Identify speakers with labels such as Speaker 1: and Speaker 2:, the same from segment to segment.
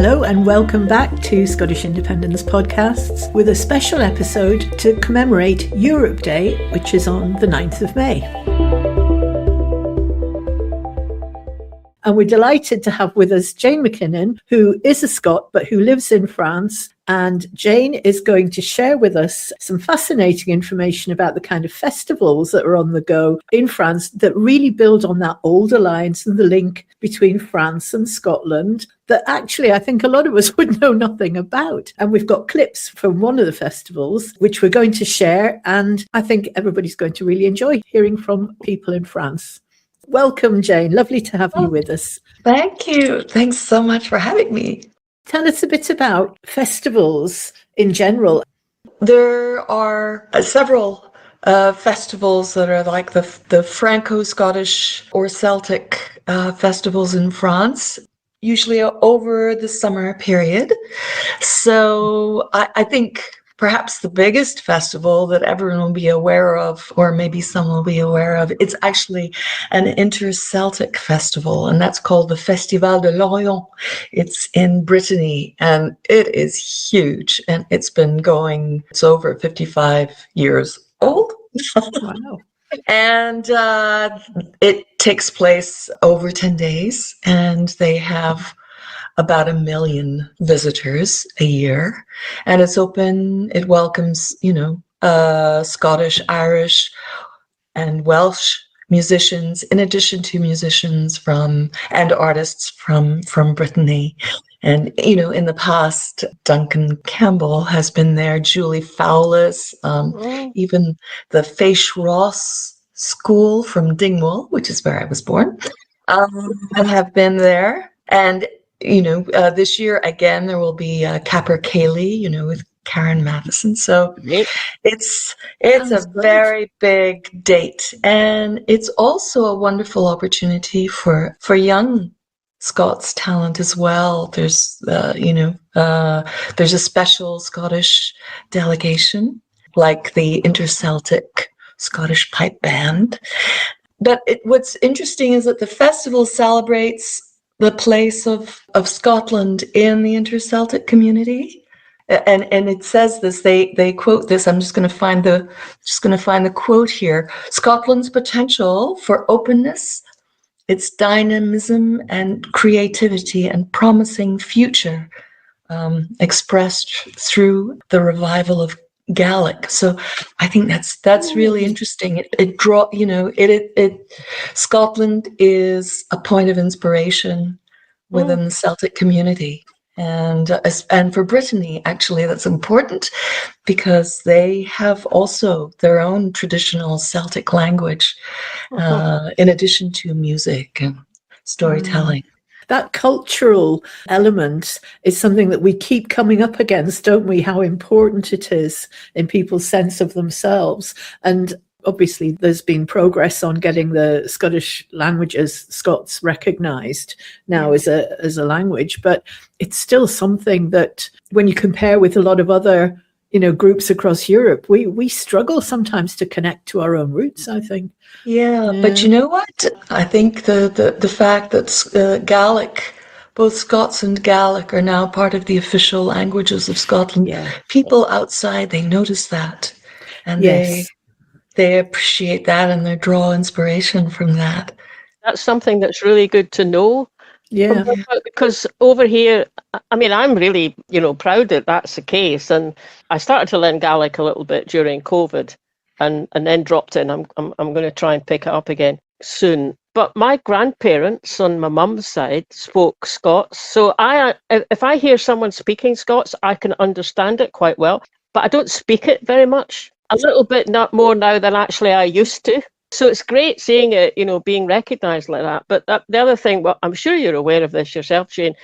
Speaker 1: Hello and welcome back to Scottish Independence Podcasts with a special episode to commemorate Europe Day, which is on the 9th of May. And we're delighted to have with us Jane MacKinnon, who is a Scot but who lives in France. And Jane is going to share with us some fascinating information about the kind of festivals that are on the go in France that really build on that Auld Alliance and the link between France and Scotland that actually I think a lot of us would know nothing about. And we've got clips from one of the festivals, which we're going to share. And I think everybody's going to really enjoy hearing from people in France. Welcome, Jane. Lovely to have you with us.
Speaker 2: Thank you. Thanks so much for having me.
Speaker 1: Tell us a bit about festivals in general.
Speaker 2: There are several festivals that are like the Franco-Scottish or Celtic festivals in France, usually over the summer period. So I think perhaps the biggest festival that everyone will be aware of, or maybe some will be aware of, it's actually an interceltic festival, and that's called the Festival de Lorient. It's in Brittany, and it is huge, and it's over 55 years old.
Speaker 1: Wow.
Speaker 2: And it takes place over 10 days, and they have about 1 million visitors a year, and it's open. It welcomes, Scottish, Irish, and Welsh musicians, in addition to musicians and artists from Brittany. And in the past, Duncan Campbell has been there, Julie Fowlis, even the Feish Ross School from Dingwall, which is where I was born, have been there. And this year, again, there will be Capper Cayley, with Karen Matheson. So it's a very big date. And it's also a wonderful opportunity for young Scots talent as well. There's, there's a special Scottish delegation, like the interceltic Scottish Pipe Band. But what's interesting is that the festival celebrates the place of Scotland in the interceltic community, and it says this. They quote this. I'm just going to find the quote here. Scotland's potential for openness, its dynamism and creativity, and promising future, expressed through the revival of Gaelic. So I think that's really interesting. Scotland is a point of inspiration within the Celtic community, and for Brittany, actually, that's important because they have also their own traditional Celtic language, in addition to music and storytelling.
Speaker 1: That cultural element is something that we keep coming up against, don't we? How important it is in people's sense of themselves. And obviously there's been progress on getting the Scottish languages, Scots, recognised now as a language. But it's still something that when you compare with a lot of other groups across Europe, we struggle sometimes to connect to our own roots, I think.
Speaker 2: Yeah, but you know what? I think the fact that Gaelic, both Scots and Gaelic, are now part of the official languages of Scotland. Yeah. People outside, they notice that, and they appreciate that, and they draw inspiration from that.
Speaker 3: That's something that's really good to know.
Speaker 1: Yeah,
Speaker 3: because over here, I mean, I'm really, proud that that's the case. And I started to learn Gaelic a little bit during COVID, and then dropped in. I'm going to try and pick it up again soon. But my grandparents on my mum's side spoke Scots, so if I hear someone speaking Scots, I can understand it quite well. But I don't speak it very much. A little bit not more now than actually I used to. So it's great seeing it, being recognised like that. But the other thing, well, I'm sure you're aware of this yourself, Jane,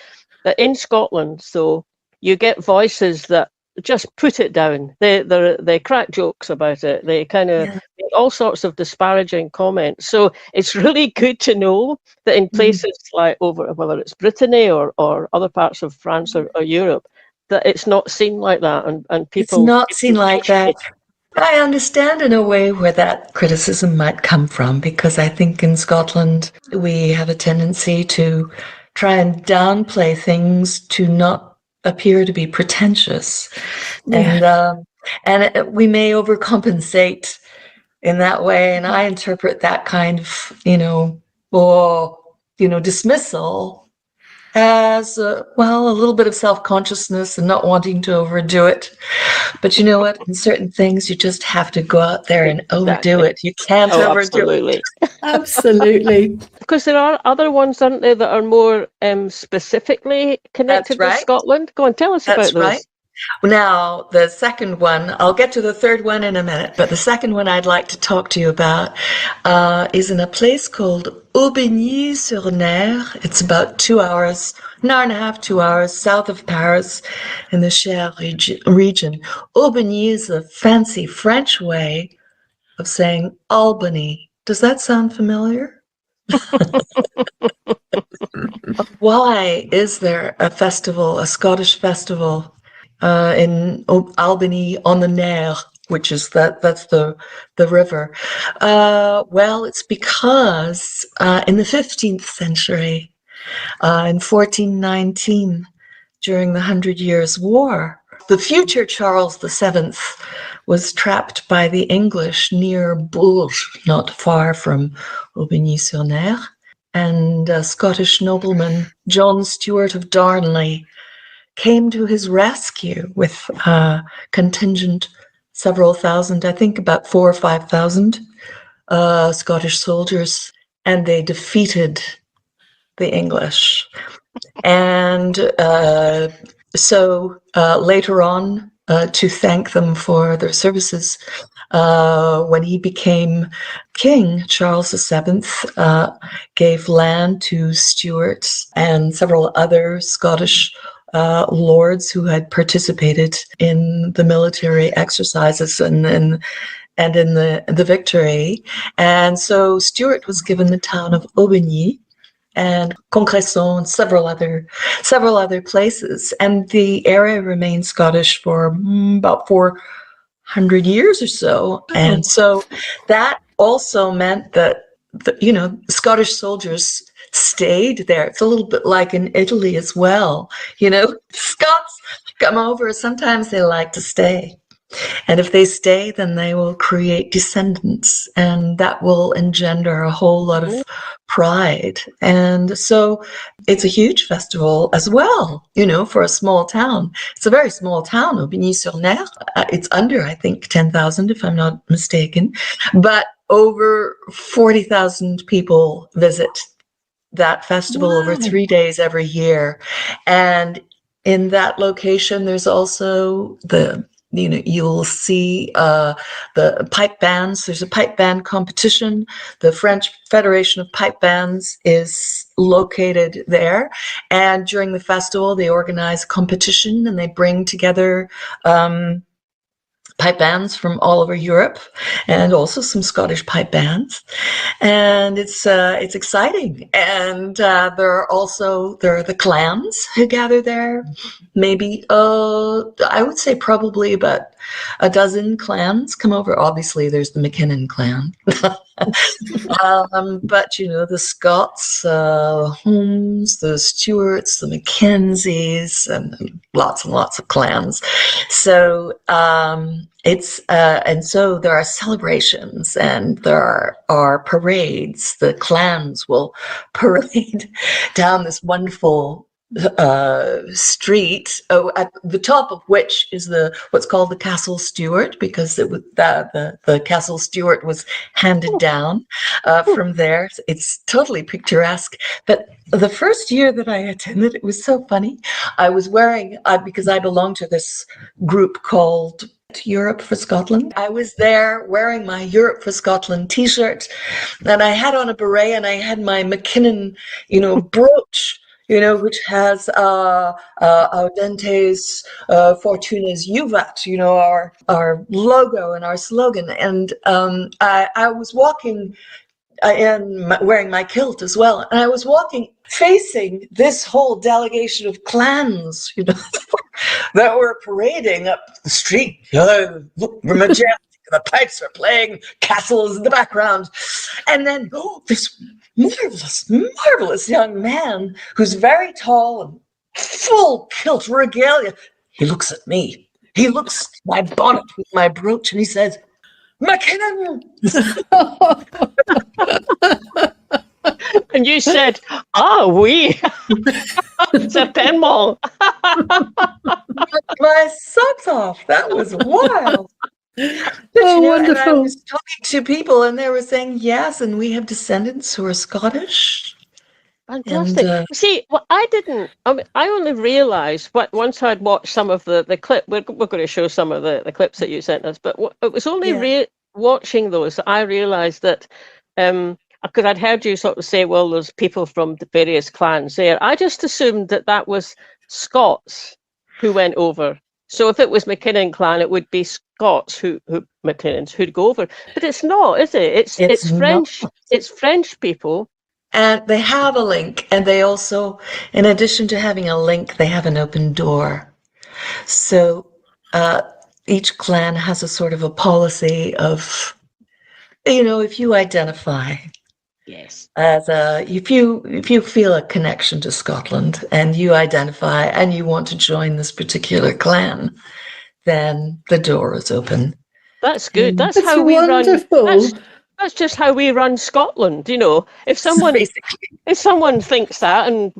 Speaker 3: that in Scotland, so you get voices that just put it down. They crack jokes about it. They kind of make all sorts of disparaging comments. So it's really good to know that in places like whether it's Brittany or other parts of France or Europe, that it's not seen like that, and people.
Speaker 2: It's not seen like that. I understand in a way where that criticism might come from, because I think in Scotland we have a tendency to try and downplay things to not appear to be pretentious.
Speaker 1: Yeah.
Speaker 2: And we may overcompensate in that way. And I interpret that kind of, dismissal as, a little bit of self-consciousness and not wanting to overdo it. But you know what? In certain things, you just have to go out there and overdo it. You can't overdo it.
Speaker 1: Absolutely.
Speaker 3: Because there are other ones, aren't there, that are more specifically connected with Scotland? Go on, tell us about those. That's right.
Speaker 2: Now, the second one, I'll get to the third one in a minute, but the second one I'd like to talk to you about is in a place called Aubigny-sur-Nere. It's about 2 hours, an hour and a half, 2 hours south of Paris in the Cher region. Aubigny is a fancy French way of saying Albany. Does that sound familiar? Why is there a festival, a Scottish festival, in Albany on the Nere, which is that's the river? Well, it's because in the 15th century, in 1419, during the 100 Years' War, the future Charles VII was trapped by the English near Bourges, not far from Aubigny-sur-Nere, and a Scottish nobleman, John Stuart of Darnley, came to his rescue with a contingent, several thousand, I think about 4,000 or 5,000 Scottish soldiers, and they defeated the English. And so later on, to thank them for their services, when he became king, Charles VII gave land to Stuarts and several other Scottish lords who had participated in the military exercises and in the victory. And so Stuart was given the town of Aubigny and Concresson and several other places. And the area remained Scottish for about 400 years or so. And so that also meant that, Scottish soldiers stayed there. It's a little bit like in Italy as well. Scots come over. Sometimes they like to stay. And if they stay, then they will create descendants, and that will engender a whole lot of pride. And so it's a huge festival as well, for a small town. It's a very small town, Aubigny-sur-Nere. It's under, I think, 10,000, if I'm not mistaken. But over 40,000 people visit that festival over 3 days every year. And in that location, there's also you'll see the pipe bands. There's a pipe band competition. The French Federation of Pipe Bands is located there. And during the festival, they organize a competition and they bring together pipe bands from all over Europe and also some Scottish pipe bands. And it's exciting. And there are the clans who gather there. Maybe, I would say probably about a dozen clans come over. Obviously, there's the MacKinnon clan. But, the Scots, Holmes, the Stuarts, the Mackenzies, and lots of clans. So and so there are celebrations and there are parades. The clans will parade down this wonderful street, at the top of which is what's called the Castle Stuart, because the Castle Stuart was handed down from there. It's totally picturesque. But the first year that I attended, it was so funny. I was wearing, because I belong to this group called Europe for Scotland. I was there wearing my Europe for Scotland t-shirt, and I had on a beret, and I had my MacKinnon, brooch, which has Audentes Fortunas Juvat, our logo and our slogan. And I was walking and wearing my kilt as well. And I was walking facing this whole delegation of clans, that were parading up the street. Look, majestic. the pipes are playing, castles in the background. And then this marvelous young man who's very tall and full kilt regalia. He looks at me. He looks at my bonnet with my brooch and he says, MacKinnon!
Speaker 3: And you said, oui. Certainement.
Speaker 2: My socks off. That was wild.
Speaker 1: Wonderful.
Speaker 2: And I was talking to people and they were saying yes, and we have descendants who are Scottish.
Speaker 3: Fantastic.
Speaker 2: And,
Speaker 3: See, well, I only realised once I'd watched some of the clip. We're going to show some of the clips that you sent us, but it was only watching those that I realised that, because I'd heard you sort of say, well, there's people from the various clans there. I just assumed that was Scots who went over. So if it was MacKinnon clan, it would be Scots MacKinnons who'd go over. But it's not, is it? It's French.
Speaker 2: Not.
Speaker 3: It's French people.
Speaker 2: And they have a link, and they also, in addition to having a link, they have an open door. So each clan has a sort of a policy of, if you identify as if you feel a connection to Scotland and you identify and you want to join this particular clan, then the door is open.
Speaker 3: That's good. That's how we run. That's just how we run Scotland. If someone thinks that and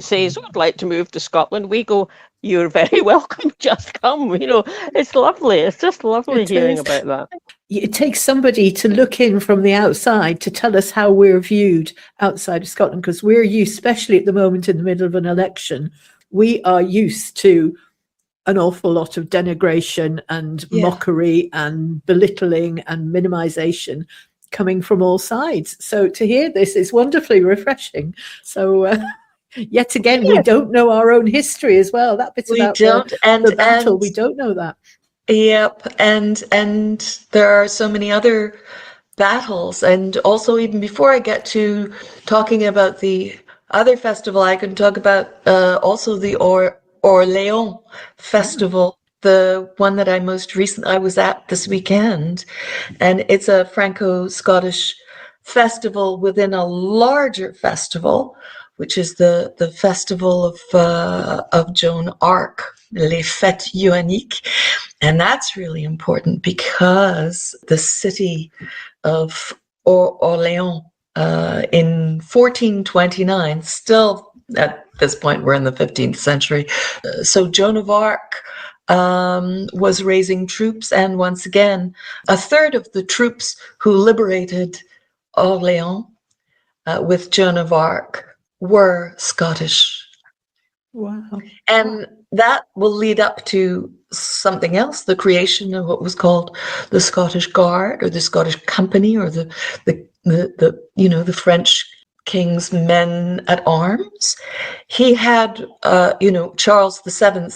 Speaker 3: says, I'd like to move to Scotland, we go, you're very welcome, just come. It's lovely. It's just lovely hearing about that.
Speaker 1: It takes somebody to look in from the outside to tell us how we're viewed outside of Scotland, because we're used, especially at the moment in the middle of an election, we are used to an awful lot of denigration and mockery and belittling and minimization coming from all sides. So to hear this is wonderfully refreshing. So yet again, we don't know our own history as well. That bit about the battle, we don't know that.
Speaker 2: Yep, and there are so many other battles, and also even before I get to talking about the other festival, I can talk about also the Orléans Festival, the one that I was at this weekend, and it's a Franco-Scottish festival within a larger festival, which is the festival of Joan of Arc, Les Fêtes Joanniques. And that's really important because the city of Orléans in 1429, still at this point we're in the 15th century, so Joan of Arc was raising troops, and once again, a third of the troops who liberated Orléans with Joan of Arc were Scottish.
Speaker 1: Wow.
Speaker 2: And that will lead up to something else, the creation of what was called the Scottish Guard or the Scottish Company, or the French king's men at arms. He had Charles VII,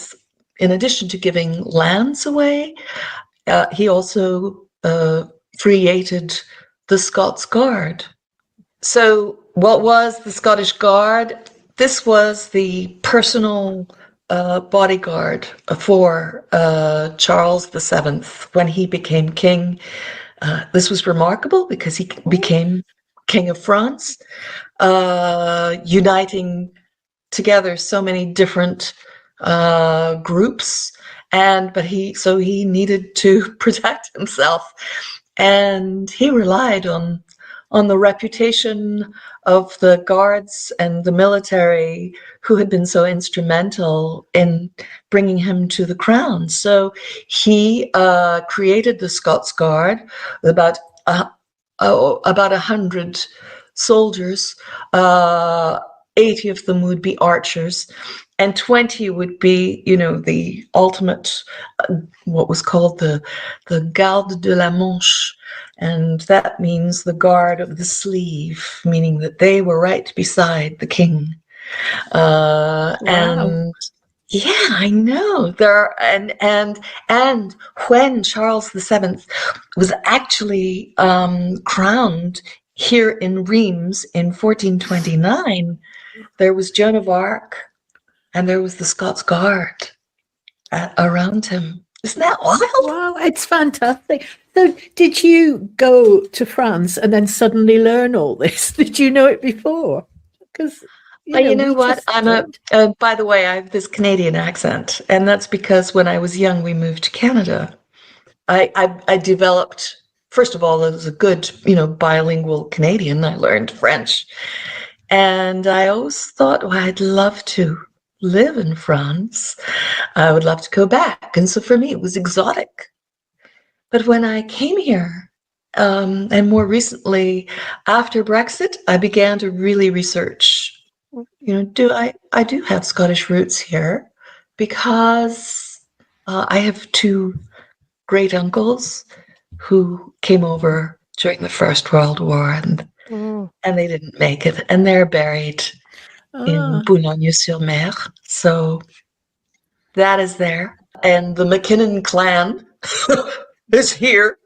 Speaker 2: in addition to giving lands away, he also created the Scots Guard. So what was the Scottish Guard? This was the personal bodyguard for Charles VII when he became king. This was remarkable because he became King of France, uniting together so many different groups, but he needed to protect himself, and he relied on the reputation of the guards and the military who had been so instrumental in bringing him to the crown. So he created the Scots Guard, about 100 soldiers. 80 of them would be archers, and 20 would be, the ultimate, what was called the Garde de la Manche. And that means the guard of the sleeve, meaning that they were right beside the king.
Speaker 1: Wow.
Speaker 2: And yeah, I know. And when Charles VII was actually crowned here in Reims in 1429, there was Joan of Arc and there was the Scots Guard around him. Isn't that wild?
Speaker 1: Wow, it's fantastic. So did you go to France and then suddenly learn all this? Did you know it before? Because
Speaker 2: You know what? By the way, I have this Canadian accent, and that's because when I was young, we moved to Canada. I developed, first of all, as a good, bilingual Canadian, I learned French. And I always thought, well, I'd love to live in France. I would love to go back. And so for me, it was exotic. But when I came here, and more recently, after Brexit, I began to really research, I do have Scottish roots here, because I have two great uncles who came over during the First World War, and they didn't make it, and they're buried in Boulogne-sur-Mer. So that is there. And the MacKinnon clan is here.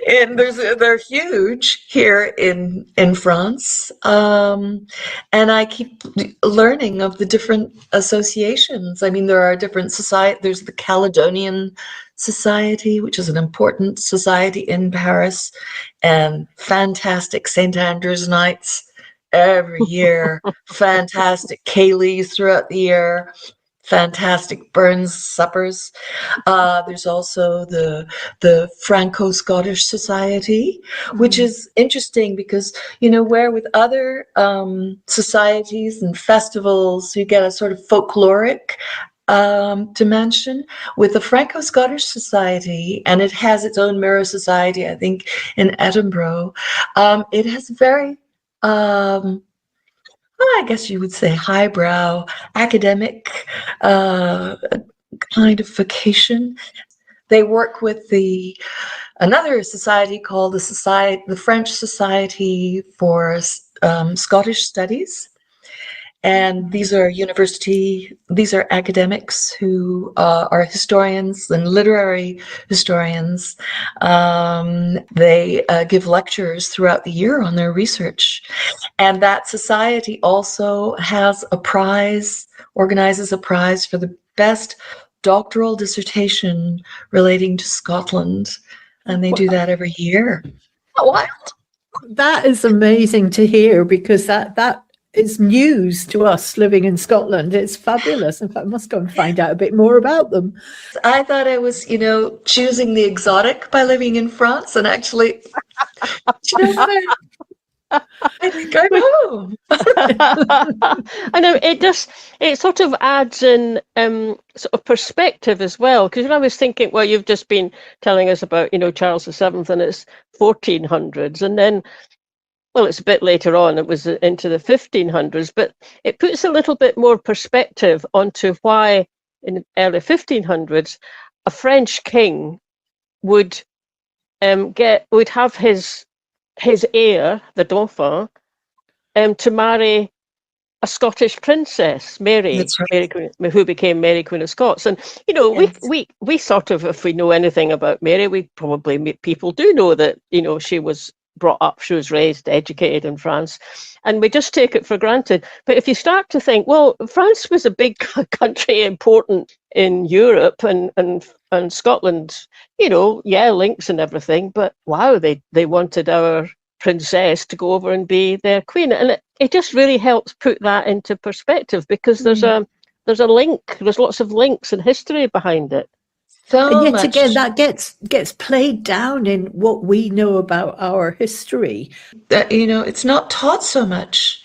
Speaker 2: And they're huge here in France. And I keep learning of the different associations. I mean, there are different societies. There's the Caledonian Society, which is an important society in Paris, and fantastic St. Andrew's nights every year, fantastic Cayleys throughout the year, fantastic Burns suppers. There's also the Franco-Scottish Society, which is interesting because, where with other societies and festivals, you get a sort of folkloric dimension. With the Franco-Scottish Society, and it has its own mirror society, I think, in Edinburgh, it has very I guess you would say highbrow, academic kind of vocation. They work with another society called the French Society for Scottish Studies. And these are academics who are historians and literary historians. They give lectures throughout the year on their research. And that society also has organizes a prize for the best doctoral dissertation relating to Scotland. And they do that every year. Wild.
Speaker 1: That is amazing to hear, because that is news to us living in Scotland. It's fabulous. In fact, I must go and find out a bit more about them.
Speaker 2: I thought I was, choosing the exotic by living in France, and actually, I think I'm home.
Speaker 3: I know it sort of adds in sort of perspective as well, because when I was thinking, well, you've just been telling us about Charles VII and it's 1400s, and then, well, it's a bit later on, it was into the 1500s, but it puts a little bit more perspective onto why in the early 1500s a French king would have his heir, the Dauphin, to marry a Scottish princess, Mary,
Speaker 2: That's right.
Speaker 3: Mary Queen, who became Mary Queen of Scots. And yes. we sort of, if we know anything about Mary, people do know that she was brought up, she was raised, educated in France, and we just take it for granted. But if you start to think, well, France was a big country, important in Europe, and Scotland, links and everything, but wow, they wanted our princess to go over and be their queen, and it just really helps put that into perspective, because there's a link, there's lots of links and history behind it.
Speaker 1: And yet again, that gets played down in what we know about our history.
Speaker 2: It's not taught so much.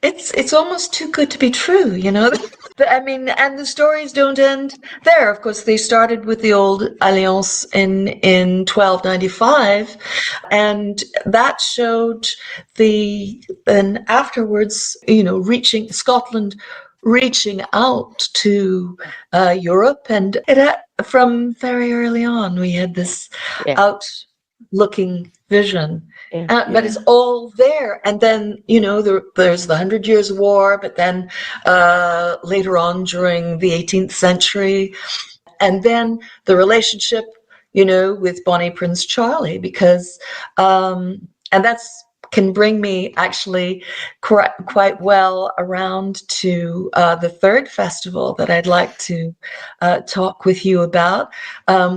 Speaker 2: It's almost too good to be true, I mean, and the stories don't end there. Of course, they started with the Auld Alliance in 1295, and that showed then afterwards, Scotland reaching out to Europe, and from very early on, we had this outlooking vision. But it's all there. And then, there's the 100 Years' War, but then later on during the 18th century, and then the relationship, with Bonnie Prince Charlie, because, and that's can bring me actually quite well around to the third festival that I'd like to talk with you about,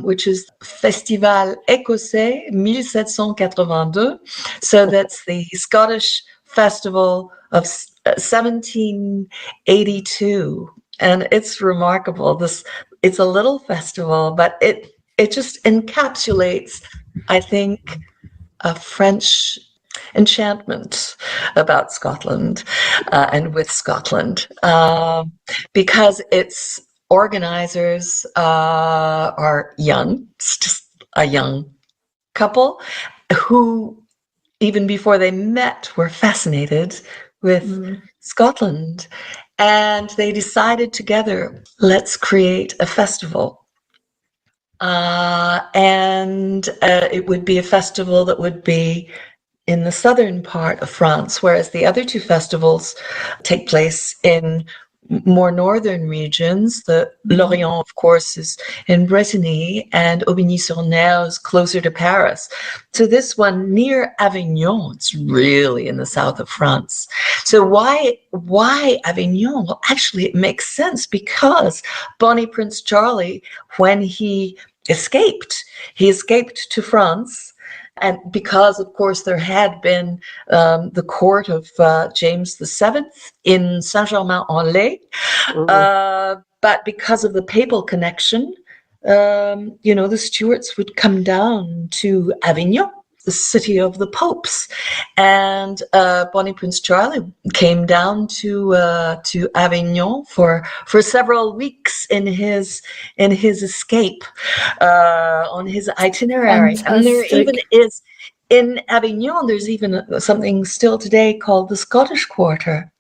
Speaker 2: which is Festival Ecossais 1782. So that's the Scottish Festival of 1782. And it's remarkable. It's a little festival, but it just encapsulates, I think, a French enchantment about Scotland and with Scotland, because its organizers are young. It's just a young couple who, even before they met, were fascinated with Scotland. And they decided together, let's create a festival. And it would be a festival that would be in the southern part of France, whereas the other two festivals take place in more northern regions. The Lorient, of course, is in Brittany, and Aubigny-sur-Nere is closer to Paris. So this one near Avignon, it's really in the south of France. So why Avignon? Well, actually, it makes sense because Bonnie Prince Charlie, when he escaped to France. And because, of course, there had been the court of James VII in Saint-Germain-en-Laye, but because of the papal connection, the Stuarts would come down to Avignon, the city of the popes, and Bonnie Prince Charlie came down to Avignon for several weeks in his escape on his itinerary.
Speaker 1: Fantastic.
Speaker 2: And there even is in Avignon. There's even something still today called the Scottish Quarter.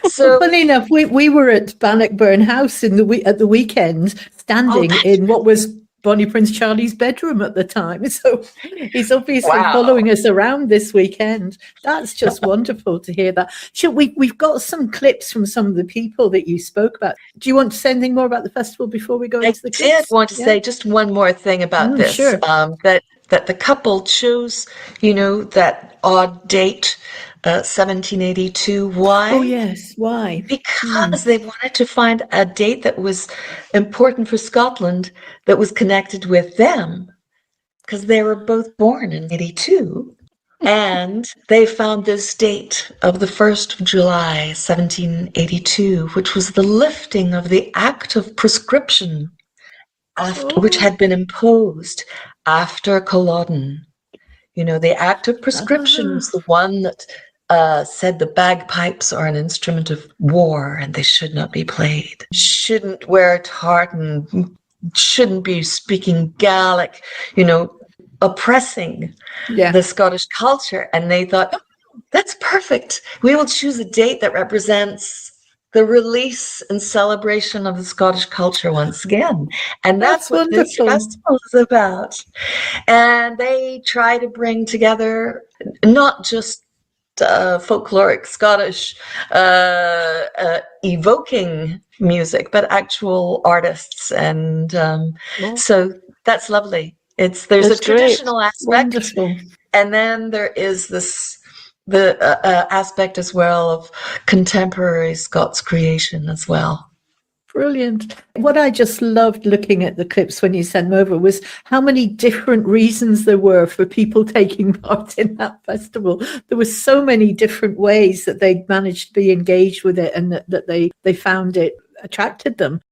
Speaker 1: So, funny enough, we were at Bannockburn House at the weekend, standing in what was Bonnie Prince Charlie's bedroom at the time. So he's obviously following us around this weekend. That's just wonderful to hear that. We've got some clips from some of the people that you spoke about. Do you want to say anything more about the festival before we go into the clips?
Speaker 2: I did want to say just one more thing about this.
Speaker 1: Sure.
Speaker 2: That the couple chose, that odd date, 1782. Why?
Speaker 1: Oh, yes. Why?
Speaker 2: Because they wanted to find a date that was important for Scotland, that was connected with them, because they were both born in 82. And they found this date of the 1st of July, 1782, which was the lifting of the Act of Prescription, which had been imposed after Culloden. The Act of Prescription was the one that said the bagpipes are an instrument of war and they should not be played. Shouldn't wear tartan, shouldn't be speaking Gaelic, oppressing the Scottish culture. And they thought, that's perfect. We will choose a date that represents the release and celebration of the Scottish culture once again. And that's what this festival is about. And they try to bring together not just folkloric Scottish evoking music, but actual artists. And so that's lovely. There's a traditional aspect.
Speaker 1: Wonderful.
Speaker 2: And then there is the aspect as well of contemporary Scots creation as well.
Speaker 1: Brilliant. What I just loved looking at the clips when you sent them over was how many different reasons there were for people taking part in that festival. There were so many different ways that they managed to be engaged with it and that they found it attracted them.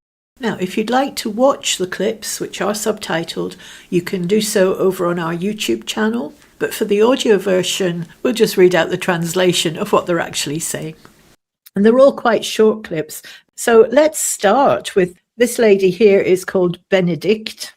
Speaker 1: Now, if you'd like to watch the clips, which are subtitled, you can do so over on our YouTube channel. But for the audio version, we'll just read out the translation of what they're actually saying. And they're all quite short clips. So let's start with this lady here is called Benedicte.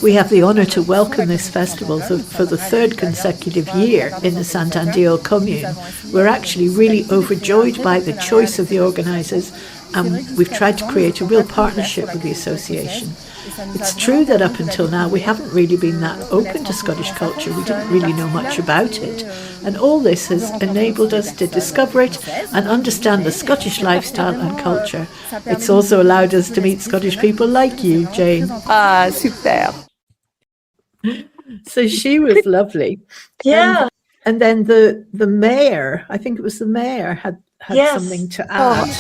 Speaker 1: We have the honour to welcome this festival for the third consecutive year in the Saint-andiol commune. We're actually really overjoyed by the choice of the organisers, and we've tried to create a real partnership with the association. It's true that up until now we haven't really been that open to Scottish culture. We didn't really know much about it. And all this has enabled us to discover it and understand the Scottish lifestyle and culture. It's also allowed us to meet Scottish people like you, Jane.
Speaker 4: Ah, super.
Speaker 1: So she was lovely.
Speaker 2: Yeah.
Speaker 1: And then the mayor, I think it was the mayor, had something to add.
Speaker 4: I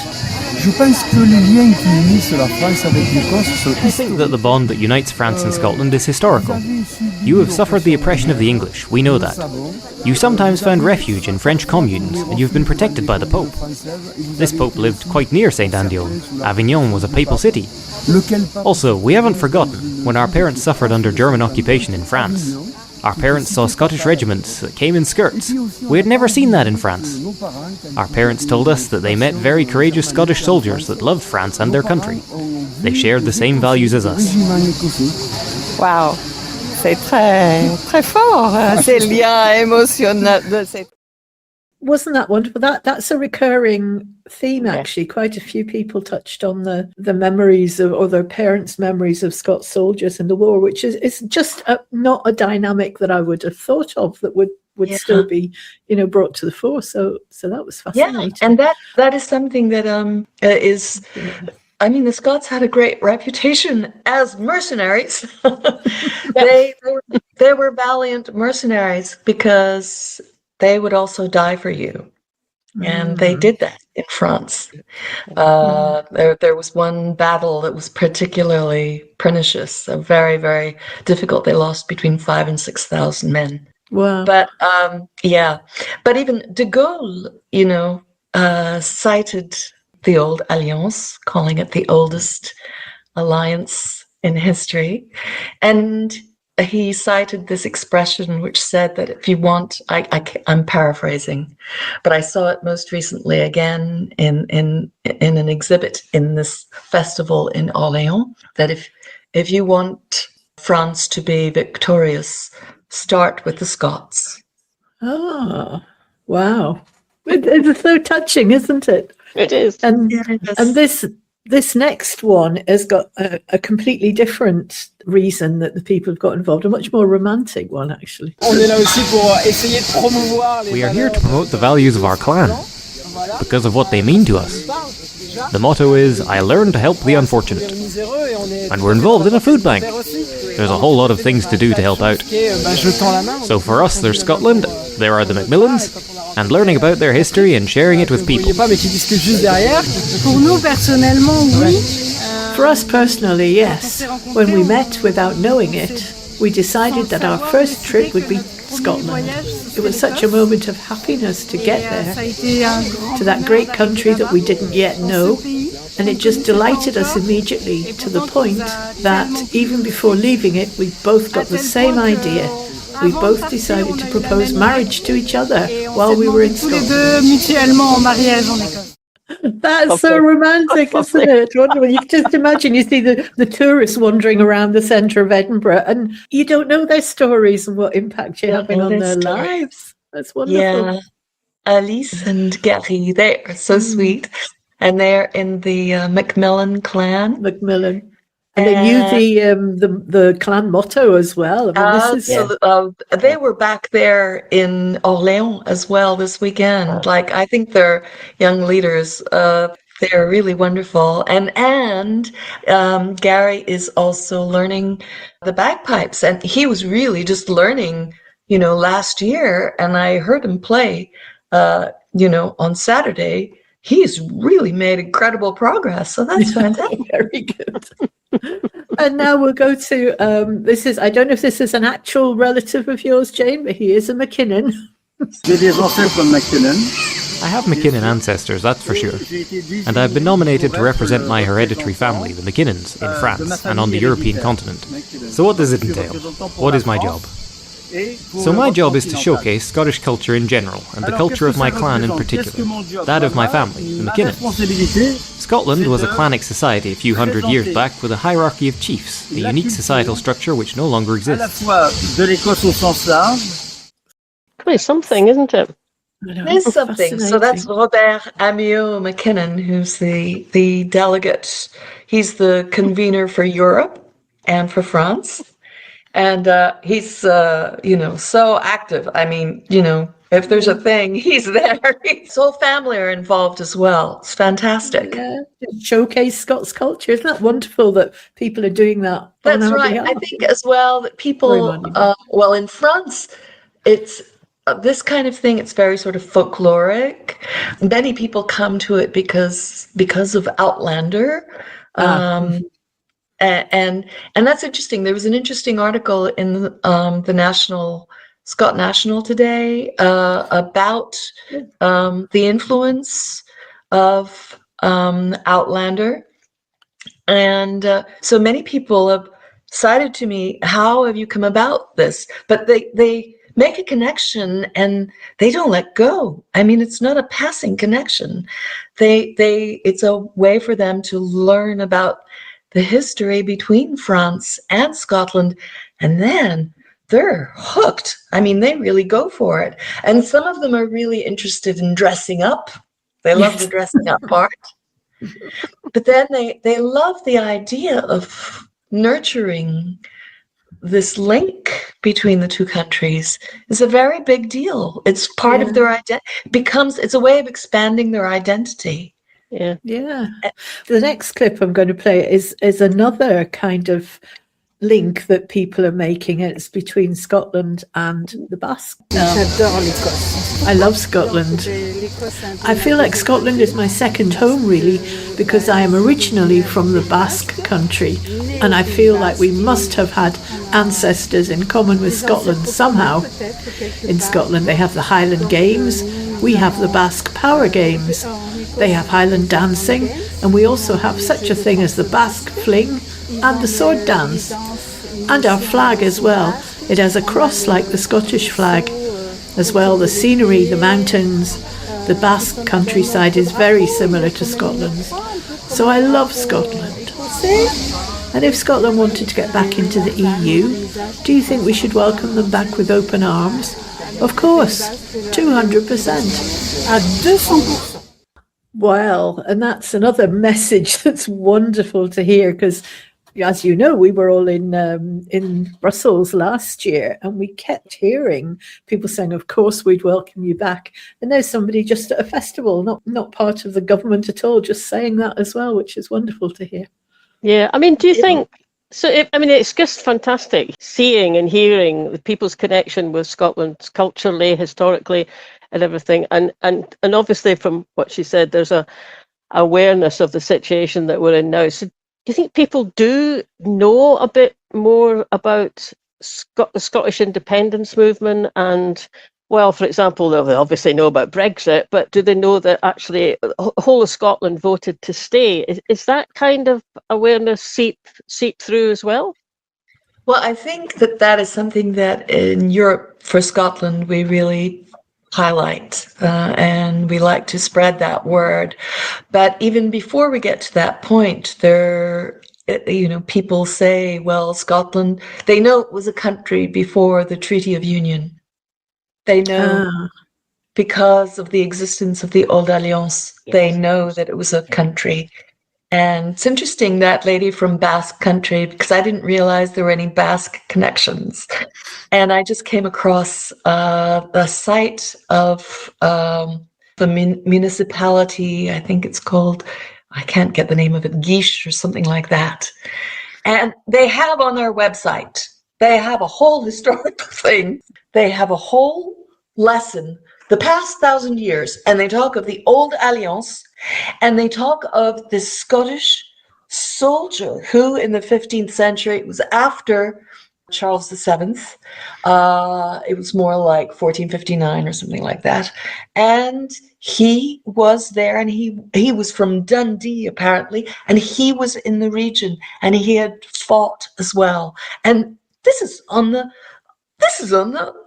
Speaker 4: think that the bond that unites France and Scotland is historical. You have suffered the oppression of the English, we know that. You sometimes found refuge in French communes, and you've been protected by the Pope. This Pope lived quite near Saint-andiol. Avignon was a papal city. Also, we haven't forgotten when our parents suffered under German occupation in France. Our parents saw Scottish regiments that came in skirts. We had never seen that in France. Our parents told us that they met very courageous Scottish soldiers that loved France and their country. They shared the same values as us.
Speaker 5: Wow, c'est très, très fort, ces liens émotionnels.
Speaker 1: Wasn't that wonderful? That's a recurring theme, actually. Quite a few people touched on the memories of, or their parents' memories of Scots soldiers in the war, which is just not a dynamic that I would have thought of that would still be, brought to the fore. So that was fascinating.
Speaker 2: Yeah, and that is something that is. I mean, the Scots had a great reputation as mercenaries. They were valiant mercenaries because they would also die for you. And they did that in France. There was one battle that was particularly pernicious, so very, very difficult. They lost between 5,000 and 6,000 men.
Speaker 1: Wow.
Speaker 2: But but even de Gaulle, cited the Auld Alliance, calling it the oldest alliance in history. And he cited this expression which said that if you want, I'm paraphrasing, but I saw it most recently again in an exhibit in this festival in Orléans, that if you want France to be victorious, start with the Scots.
Speaker 1: Oh, wow. It's so touching, isn't it?
Speaker 3: It is.
Speaker 1: And
Speaker 2: Yes.
Speaker 1: this next one has got a completely different reason that the people have got involved, a much more romantic one, actually.
Speaker 4: We are here to promote the values of our clan, because of what they mean to us. The motto is, I learn to help the unfortunate. And we're involved in a food bank. There's a whole lot of things to do to help out. So for us, there's Scotland, there are the MacMillans, and learning about their history and sharing it with people.
Speaker 1: For us personally, yes. When we met without knowing it, we decided that our first trip would be Scotland. It was such a moment of happiness to get there, to that great country that we didn't yet know, and it just delighted us immediately, to the point that even before leaving it, we both got the same idea. We both decided to propose marriage to each other while we were in Scotland. That's so romantic, isn't it? Wonderful. You just imagine, you see the tourists wandering around the centre of Edinburgh, and you don't know their stories and what impact you're having on their lives. That's wonderful.
Speaker 2: Yeah, Alice and Gary, they are so sweet, and they're in the MacMillan clan.
Speaker 1: MacMillan. And they knew the clan motto as well. I mean,
Speaker 2: they were back there in Orléans as well this weekend. Like, I think they're young leaders. They're really wonderful. And Gary is also learning the bagpipes, and he was really just learning, last year. And I heard him play, on Saturday. He's really made incredible progress. So that's fantastic.
Speaker 1: Very good. And now we'll go to I don't know if this is an actual relative of yours, Jane, but he is a MacKinnon.
Speaker 4: I have MacKinnon ancestors, that's for sure. And I've been nominated to represent my hereditary family, the MacKinnons, in France and on the European continent. So what does it entail? What is my job? So my job is to showcase Scottish culture in general, and the culture of my clan in particular, that of my family, the MacKinnons. Scotland was a clanic society a few hundred years back with a hierarchy of chiefs, a unique societal structure which no longer exists.
Speaker 3: Quite something, isn't it?
Speaker 2: There's something. So that's Robert Amyot MacKinnon, who's the delegate. He's the convener for Europe and for France. And he's, so active. I mean, If there's a thing, he's there. His whole family are involved as well. It's fantastic.
Speaker 1: Yeah, showcase Scots culture. Isn't that wonderful that people are doing that?
Speaker 2: That's right.
Speaker 1: Behalf?
Speaker 2: I think as well that people, well, in France, it's this kind of thing. It's very sort of folkloric. Many people come to it because of Outlander. And that's interesting. There was an interesting article in the Scot National today about the influence of Outlander. And so many people have cited to me, how have you come about this? But they make a connection and they don't let go. I mean, it's not a passing connection. It's a way for them to learn about the history between France and Scotland, and then they're hooked. I mean, they really go for it. And some of them are really interested in dressing up. They love the dressing up part. But then they love the idea of nurturing this link between the two countries. Is a very big deal. It's part of their identity. It's a way of expanding their identity.
Speaker 3: Yeah.
Speaker 1: The next clip I'm going to play is another kind of link that people are making. It's between Scotland and the Basque. I love Scotland. I feel like Scotland is my second home, really, because I am originally from the Basque country, and I feel like we must have had ancestors in common with Scotland somehow. In Scotland, they have the Highland Games. We have the Basque Power Games. They have Highland dancing, and we also have such a thing as the Basque Fling and the sword dance. And our flag as well. It has a cross like the Scottish flag. As well, the scenery, the mountains, the Basque countryside is very similar to Scotland's. So I love Scotland. And if Scotland wanted to get back into the EU, do you think we should welcome them back with open arms? Of course, 200%. At 200%. Well, and that's another message that's wonderful to hear, because as you know, we were all in Brussels last year, and we kept hearing people saying, of course, we'd welcome you back. And there's somebody just at a festival, not part of the government at all, just saying that as well, which is wonderful to hear.
Speaker 3: Yeah, I mean, do you think, it's just fantastic seeing and hearing the people's connection with Scotland culturally, historically, and everything. And obviously from what she said, there's a awareness of the situation that we're in now. So do you think people do know a bit more about the Scottish independence movement? And, well, for example, they obviously know about Brexit, but do they know that actually the whole of Scotland voted to stay? Is that kind of awareness seep through as well?
Speaker 2: Well, I think that is something that in Europe, for Scotland, we really highlight, and we like to spread that word. But even before we get to that point, people say, well, Scotland, they know it was a country before the Treaty of Union. They know because of the existence of the Auld Alliance, they know that it was a country. And it's interesting, that lady from Basque country, because I didn't realize there were any Basque connections. And I just came across the site of the municipality, I think it's called, I can't get the name of it, Guiche or something like that. And they have on their website, they have a whole historical thing. They have a whole lesson, the past 1,000 years, and they talk of the Auld Alliance, and they talk of this Scottish soldier who in the 15th century, it was after Charles VII, it was more like 1459 or something like that, and he was there, and he was from Dundee apparently, and he was in the region, and he had fought as well. And this is on the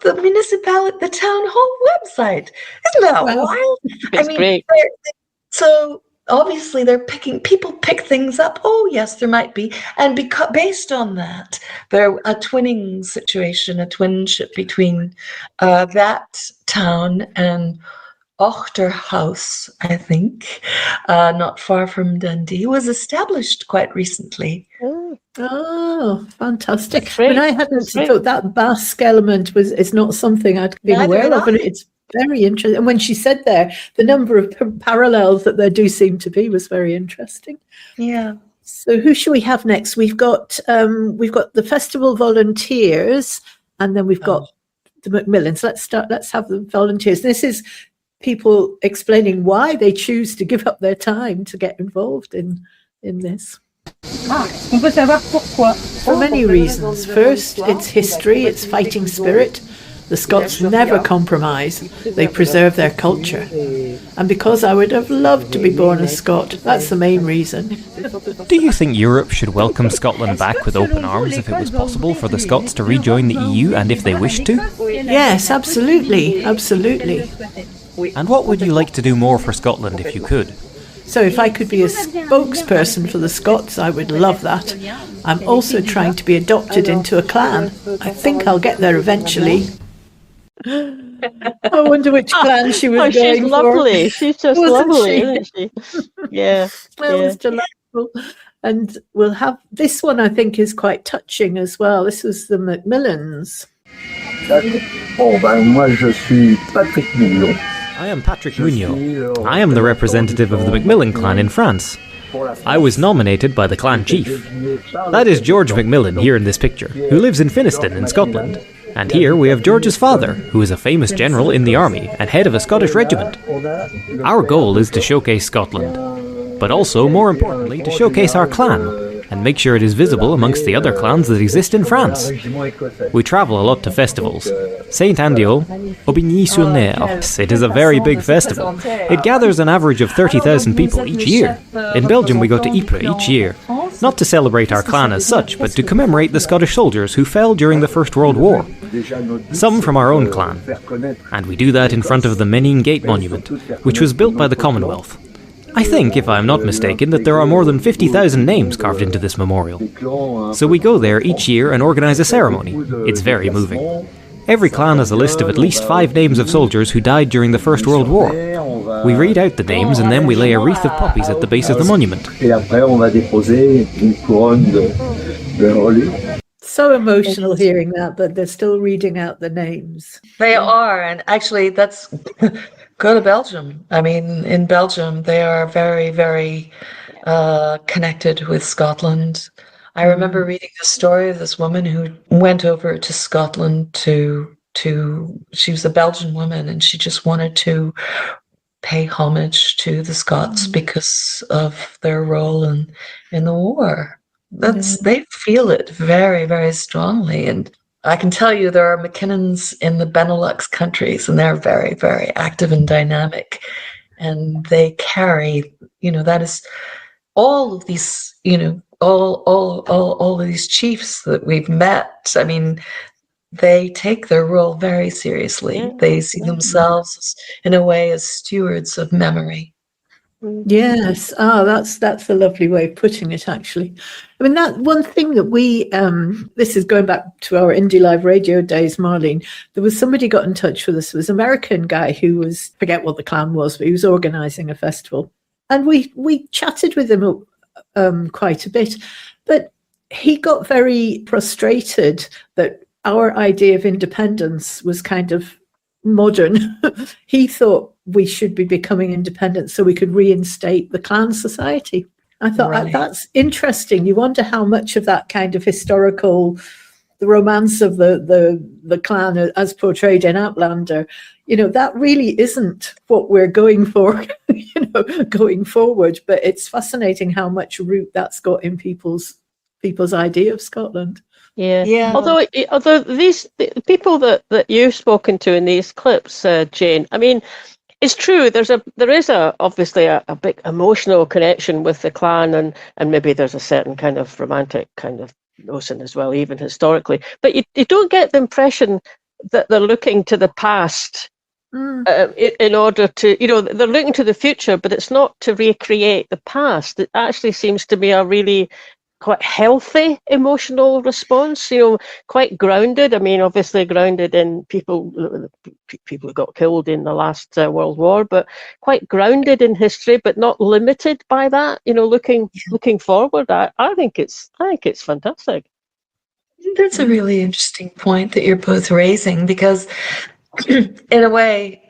Speaker 2: municipality, the town hall website. Isn't that wild?
Speaker 3: It's great.
Speaker 2: So obviously people pick things up. Oh yes, there might be. And based on that, there a twinning situation, a twinship between that town and Ochterhouse, I think, not far from Dundee, was established quite recently.
Speaker 1: Oh, fantastic! But I hadn't thought that Basque element is not something I'd been aware of, and it's Very interesting. And when she said there, the number of parallels that there do seem to be was very interesting.
Speaker 2: Yeah.
Speaker 1: So who should we have next? We've got the festival volunteers, and then we've got the MacMillans. Let's have the volunteers. This is people explaining why they choose to give up their time to get involved in this. For many reasons. First, it's history, it's fighting spirit. The Scots never compromise. They preserve their culture. And because I would have loved to be born a Scot, that's the main reason.
Speaker 4: Do you think Europe should welcome Scotland back with open arms if it was possible for the Scots to rejoin the EU and if they wished to?
Speaker 1: Yes, absolutely, absolutely.
Speaker 4: And what would you like to do more for Scotland if you could?
Speaker 1: So if I could be a spokesperson for the Scots, I would love that. I'm also trying to be adopted into a clan. I think I'll get there eventually. I wonder which clan she was going
Speaker 3: she's
Speaker 1: for.
Speaker 3: Lovely. She's just lovely, isn't she? Yeah.
Speaker 1: That was delightful. And we'll have this one, I think, is quite touching as well. This was the MacMillans.
Speaker 6: Moi, je suis Patrick Mignon.
Speaker 4: I am Patrick Munoz. I am the representative of the MacMillan clan in France. I was nominated by the clan chief. That is George MacMillan here in this picture, who lives in Finiston in Scotland. And here we have George's father, who is a famous general in the army and head of a Scottish regiment. Our goal is to showcase Scotland, but also, more importantly, to showcase our clan and make sure it is visible amongst the other clans that exist in France. We travel a lot to festivals. Saint-andiol, Aubigny-sur-Nere. It is a very big festival. It gathers an average of 30,000 people each year. In Belgium we go to Ypres each year. Not to celebrate our clan as such, but to commemorate the Scottish soldiers who fell during the First World War. Some from our own clan. And we do that in front of the Menine Gate Monument, which was built by the Commonwealth. I think, if I am not mistaken, that there are more than 50,000 names carved into this memorial. So we go there each year and organise a ceremony. It's very moving. Every clan has a list of at least 5 names of soldiers who died during the First World War. We read out the names and then we lay a wreath of poppies at the base of the monument.
Speaker 1: So emotional hearing that they're still reading out the names.
Speaker 2: They are, and actually that's... Go to Belgium. I mean, in Belgium, they are very, very connected with Scotland. I remember reading the story of this woman who went over to Scotland she was a Belgian woman, and she just wanted to pay homage to the Scots because of their role in the war. They feel it very, very strongly. And I can tell you there are MacKinnons in the Benelux countries, and they're very, very active and dynamic. And they carry, that is all of these, all of these chiefs that we've met. I mean, they take their role very seriously. Yeah. They see themselves in a way as stewards of memory.
Speaker 1: Yes. That's a lovely way of putting it, actually. I mean, that one thing that we, this is going back to our Indie Live Radio days, Marlene, there was somebody got in touch with us, it was an American guy who was, forget what the clan was, but he was organising a festival. And we chatted with him quite a bit, but he got very frustrated that our idea of independence was kind of modern. He thought we should be becoming independent so we could reinstate the clan society. I thought that's interesting. You wonder how much of that kind of historical, the romance of the clan as portrayed in Outlander, that really isn't what we're going for, going forward. But it's fascinating how much root that's got in people's idea of Scotland.
Speaker 3: Yeah. Although these people that you've spoken to in these clips, Jane, I mean, it's true. There is obviously a big emotional connection with the clan, and maybe there's a certain kind of romantic kind of notion as well, even historically. But you don't get the impression that they're looking to the past in order to, they're looking to the future, but it's not to recreate the past. It actually seems to be a really quite healthy emotional response, quite grounded. I mean, obviously grounded in people who got killed in the last World War, but quite grounded in history, but not limited by that. Looking forward. I think it's fantastic.
Speaker 2: That's a really interesting point that you're both raising, because in a way,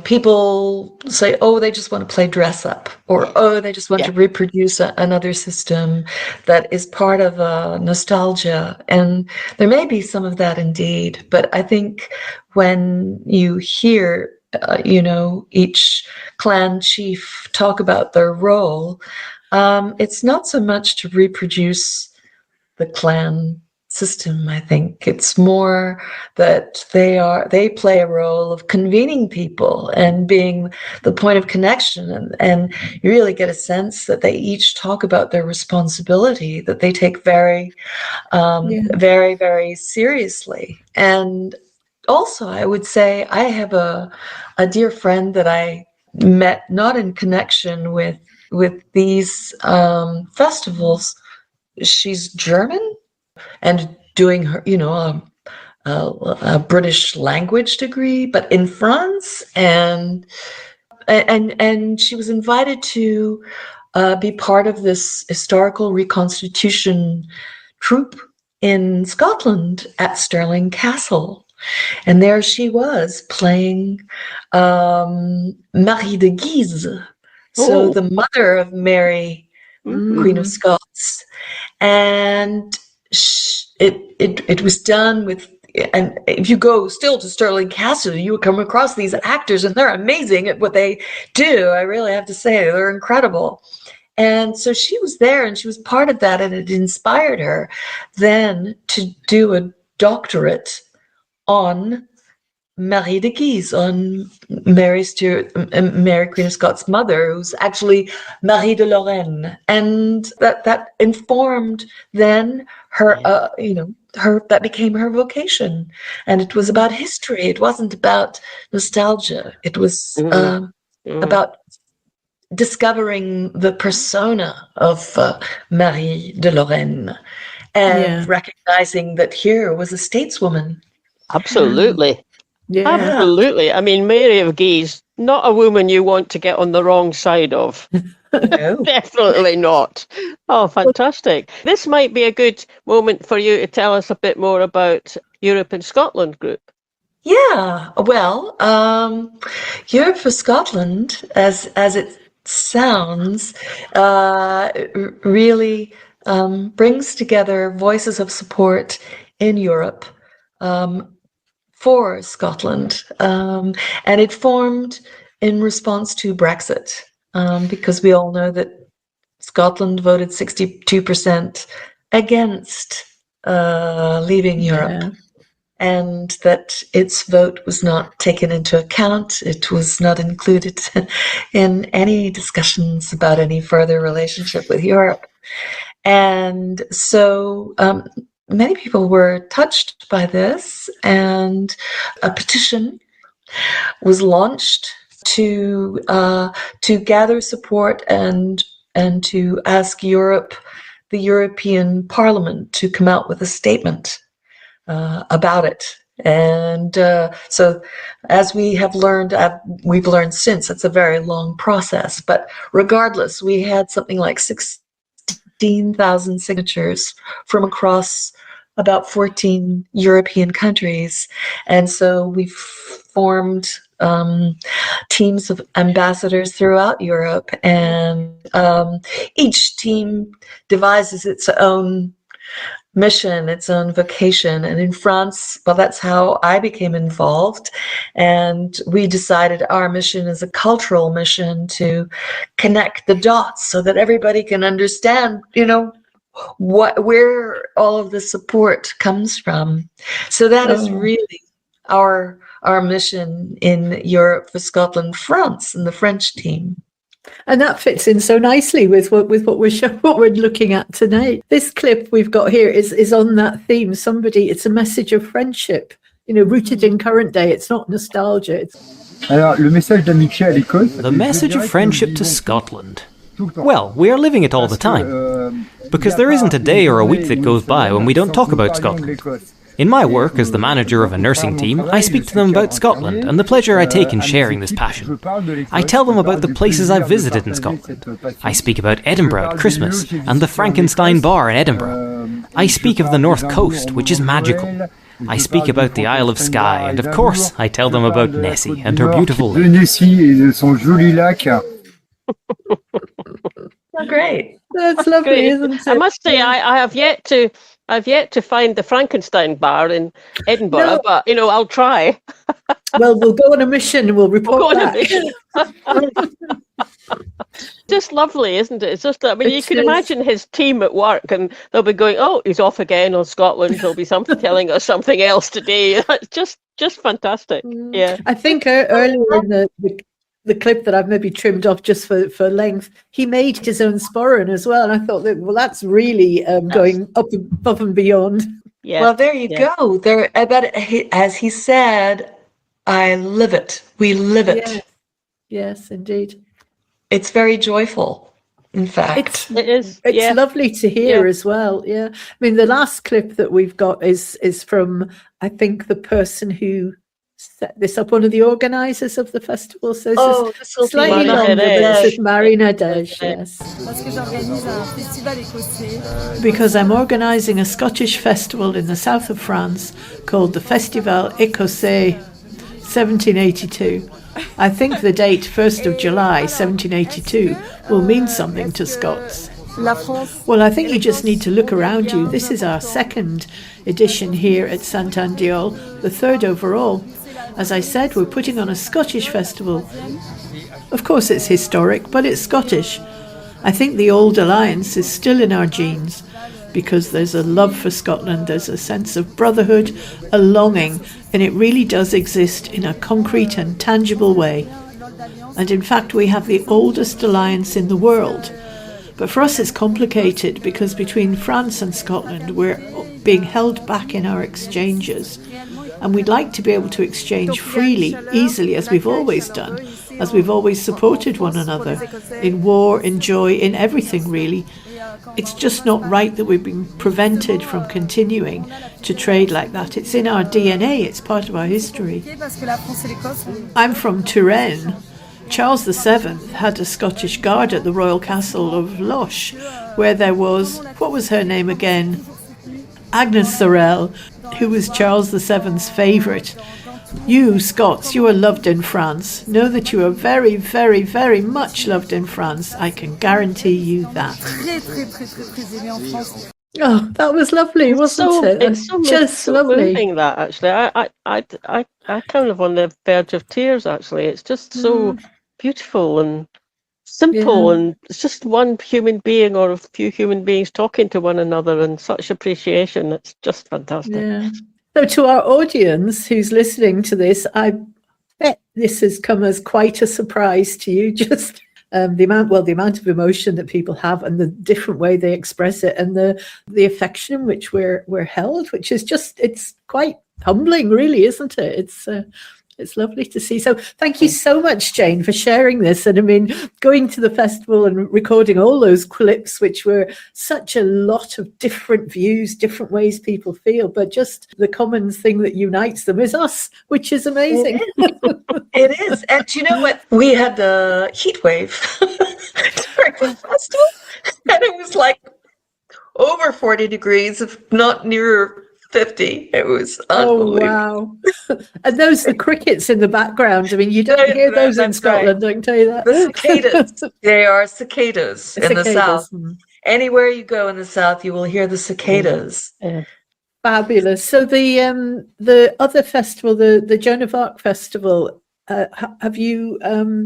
Speaker 2: people say, oh, they just want to play dress up, or oh, they just want to reproduce another system that is part of nostalgia. And there may be some of that indeed, but I think when you hear, each clan chief talk about their role, it's not so much to reproduce the clan system. I think it's more that they play a role of convening people and being the point of connection, and you really get a sense that they each talk about their responsibility that they take very, very, very seriously. And also, I would say I have a dear friend that I met not in connection with these festivals. She's German and doing her, a British language degree, but in France, and she was invited to be part of this historical reconstitution troupe in Scotland at Stirling Castle, and there she was playing Marie de Guise, so the mother of Mary, Queen of Scots, and it was done with, and if you go still to Stirling Castle, you would come across these actors, and they're amazing at what they do. I really have to say, they're incredible. And so she was there, and she was part of that, and it inspired her then to do a doctorate on Marie de Guise, on Mary Queen of Scots' mother, who's actually Marie de Lorient, and that informed then her, that became her vocation, and it was about history. It wasn't about nostalgia. It was about discovering the persona of Marie de Lorient and recognizing that here was a stateswoman.
Speaker 3: Absolutely.
Speaker 1: Yeah.
Speaker 3: Absolutely. I mean, Mary of Guise, not a woman you want to get on the wrong side of.
Speaker 2: No.
Speaker 3: Definitely not. Oh, fantastic. This might be a good moment for you to tell us a bit more about Europe and Scotland group.
Speaker 2: Yeah, well, Europe for Scotland, as it sounds, really brings together voices of support in Europe for Scotland, and it formed in response to Brexit, because we all know that Scotland voted 62% against leaving Europe, and that its vote was not taken into account. It was not included in any discussions about any further relationship with Europe. And so many people were touched by this, and a petition was launched to gather support and to ask Europe, the European Parliament, to come out with a statement about it. And so, as we have learned, we've learned since, it's a very long process. But regardless, we had something like 16,000 signatures from across about 14 European countries. And so we've formed teams of ambassadors throughout Europe, and each team devises its own mission, its own vocation. And in France, well, that's how I became involved. And we decided our mission is a cultural mission to connect the dots so that everybody can understand, where all of the support comes from. So that is really our mission in Europe for Scotland, France, and the French team.
Speaker 1: And that fits in so nicely with what we're looking at tonight. This clip we've got here is on that theme. It's a message of friendship, rooted in current day. It's not nostalgia.
Speaker 4: The message of friendship to Scotland. Well, we are living it all the time, because there isn't a day or a week that goes by when we don't talk about Scotland. In my work as the manager of a nursing team, I speak to them about Scotland and the pleasure I take in sharing this passion. I tell them about the places I've visited in Scotland. I speak about Edinburgh at Christmas and the Frankenstein Bar in Edinburgh. I speak of the North Coast, which is magical. I speak about the Isle of Skye, and of course I tell them about Nessie and her beautiful
Speaker 6: De
Speaker 4: lake.
Speaker 6: Nessie et de son joli lac.
Speaker 2: Oh, great.
Speaker 1: That's lovely,
Speaker 3: Great.
Speaker 1: isn't it?
Speaker 3: I must say, I have yet to find the Frankenstein bar in Edinburgh,
Speaker 1: No.
Speaker 3: but I'll try.
Speaker 1: Well, we'll go on a mission and we'll report
Speaker 3: Go on a
Speaker 1: back.
Speaker 3: mission. Just lovely, isn't it? It's just, I mean, you
Speaker 1: It
Speaker 3: can
Speaker 1: is.
Speaker 3: imagine his team at work, and they'll be going, "Oh, he's off again on Scotland. He'll be telling us something else today." It's just fantastic. Yeah.
Speaker 1: I think earlier in the clip that I've maybe trimmed off just for length, he made his own sporran as well. And I thought, well, that's really going up above and beyond.
Speaker 3: Yeah.
Speaker 2: Well, there you go. There, but as he said, I live it. We live it.
Speaker 1: Yes, yes, indeed.
Speaker 2: It's very joyful, in fact.
Speaker 3: It is.
Speaker 1: It's
Speaker 3: Yeah.
Speaker 1: lovely to hear
Speaker 3: Yeah.
Speaker 1: as well. Yeah, I mean, the last clip that we've got is from, I think, the person who set this up, one of the organisers of the festival. So this is slightly
Speaker 3: Marie
Speaker 1: longer. But
Speaker 3: Nadege.
Speaker 1: this is Marie Nadege, yes. Because I'm organising a Scottish festival in the south of France called the Festival Ecossais 1782. I think the date 1st of July 1782 will mean something to Scots. Well, I think you just need to look around you. This is our second edition here at Saint-andiol, the third overall. As I said, we're putting on a Scottish festival. Of course, it's historic, but it's Scottish. I think the Auld Alliance is still in our genes because there's a love for Scotland, there's a sense of brotherhood, a longing, and it really does exist in a concrete and tangible way. And in fact, we have the oldest alliance in the world. But for us, it's complicated because between France and Scotland, we're being held back in our exchanges. And we'd like to be able to exchange freely, easily, as we've always done, as we've always supported one another, in war, in joy, in everything really. It's just not right that we've been prevented from continuing to trade like that. It's in our DNA, it's part of our history. I'm from Touraine. Charles VII had a Scottish guard at the royal castle of Loch, where there was, what was her name again? Agnes Sorel, who was Charles VII's favourite. You, Scots, you are loved in France. Know that you are very, very, very much loved in France. I can guarantee you that. Oh, that was lovely, wasn't it?
Speaker 3: It's so
Speaker 1: just
Speaker 3: so
Speaker 1: lovely.
Speaker 3: moving, that actually. I kind of on the verge of tears. Actually, it's just so beautiful and simple, and it's just one human being or a few human beings talking to one another, and such appreciation. It's just fantastic.
Speaker 1: Yeah. So to our audience who's listening to this, I bet this has come as quite a surprise to you, just the amount of emotion that people have and the different way they express it, and the affection in which we're held, which is just, it's quite humbling, really, isn't it? It's lovely to see. So thank you so much, Jane, for sharing this. And I mean, going to the festival and recording all those clips, which were such a lot of different views, different ways people feel, but just the common thing that unites them is us, which is amazing.
Speaker 2: It is. And you know what? We had the heat wave during the festival, and it was like over 40 degrees, if not near 50. It was unbelievable.
Speaker 1: Oh, wow. And the crickets in the background. I mean, you don't hear those in Scotland, I can tell you that.
Speaker 2: The cicadas. They are cicadas in the south. Anywhere you go in the south, you will hear the cicadas.
Speaker 1: Fabulous. So the other festival, the Joan of Arc Festival, have you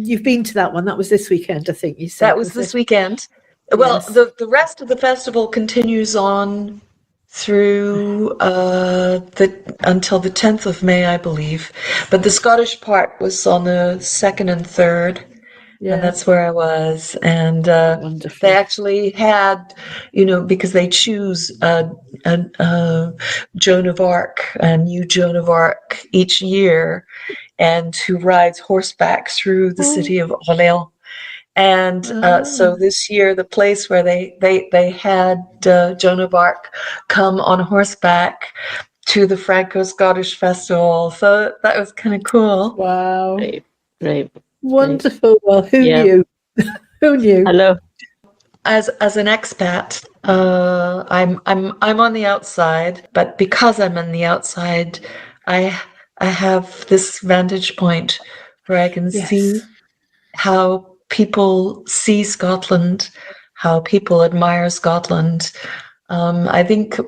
Speaker 1: you've been to that one? That was this weekend, I think you said.
Speaker 2: That was this weekend. Well,
Speaker 1: Yes.
Speaker 2: the rest of the festival continues on through until the 10th of May, I believe. But the Scottish part was on the 2nd and 3rd, and that's where I was. And they actually had, because they choose a Joan of Arc, a new Joan of Arc each year, and who rides horseback through the city of Orléans. And so this year, the place where they had Joan of Arc come on horseback to the Franco-Scottish Festival. So that was kind of cool.
Speaker 1: Wow.
Speaker 3: Right.
Speaker 1: Wonderful. Well, who knew? Who knew?
Speaker 3: Hello.
Speaker 2: As an expat, I'm on the outside, but because I'm on the outside, I have this vantage point where I can see how people see Scotland, how people admire Scotland. I think,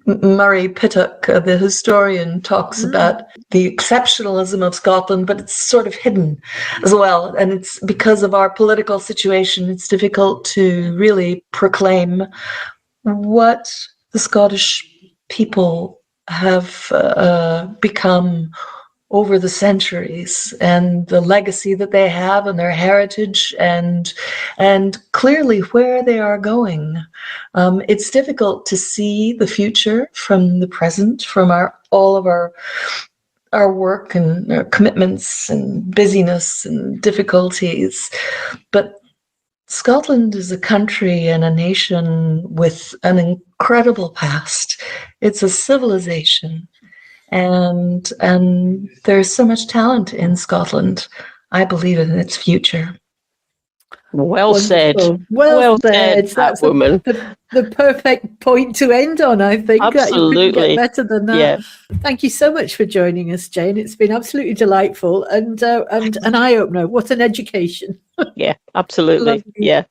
Speaker 2: Murray Pittock, the historian, talks about the exceptionalism of Scotland, but it's sort of hidden as well. And it's because of our political situation, it's difficult to really proclaim what the Scottish people have become over the centuries, and the legacy that they have and their heritage, and clearly where they are going. It's difficult to see the future from the present, from all of our work and our commitments and busyness and difficulties. But Scotland is a country and a nation with an incredible past. It's a civilization. And there's so much talent in Scotland. I believe in its future.
Speaker 3: Well said.
Speaker 1: Well said.
Speaker 3: That's woman.
Speaker 1: The perfect point to end on, I think.
Speaker 3: Absolutely.
Speaker 1: You couldn't get better than that.
Speaker 3: Yeah.
Speaker 1: Thank you so much for joining us, Jane. It's been absolutely delightful and an eye-opener. What an education.
Speaker 3: Yeah, absolutely.
Speaker 1: Lovely.
Speaker 3: Yeah.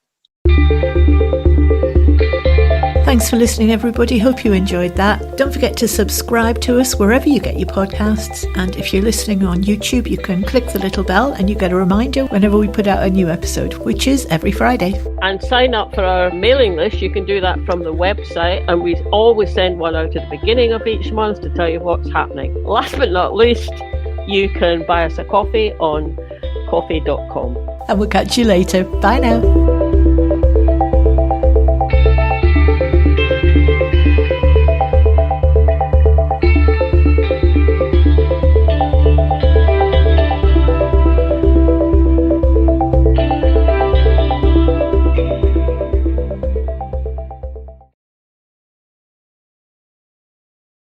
Speaker 1: Thanks for listening, everybody. Hope you enjoyed that. Don't forget to subscribe to us wherever you get your podcasts. And if you're listening on YouTube, you can click the little bell and you get a reminder whenever we put out a new episode, which is every Friday.
Speaker 3: And sign up for our mailing list. You can do that from the website. And we always send one out at the beginning of each month to tell you what's happening. Last but not least, you can buy us a coffee on coffee.com.
Speaker 1: And we'll catch you later. Bye now.